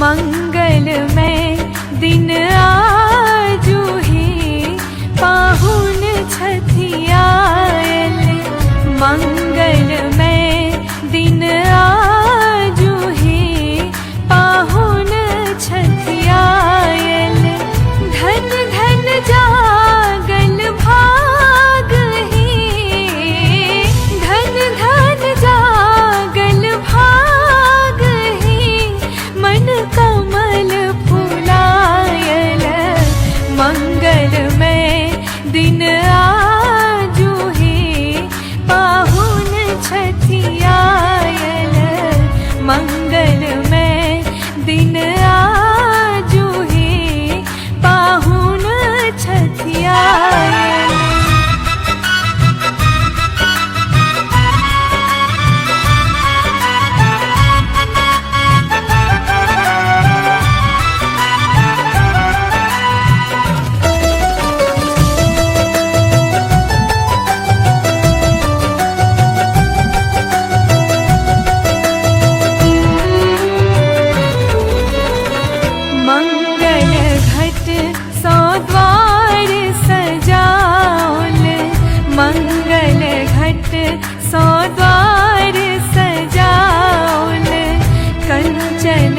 मंगलमय दिन आजू ही पाहुन छठियायल। मंगलमय दिन आजू ही पाहुन छठियायल। धन धन जागल भाग ही, धन धन जागल भाग ही, मन कमल फुलायल। मंगलमय दिन आजू ही पाहुन छठियायल। मंगलमय दिन आजू ही पाहुन छठियायल। मंगल घट सौ द्वार सजाओल। मंगल घट सौ द्वार सजाओल। कंचन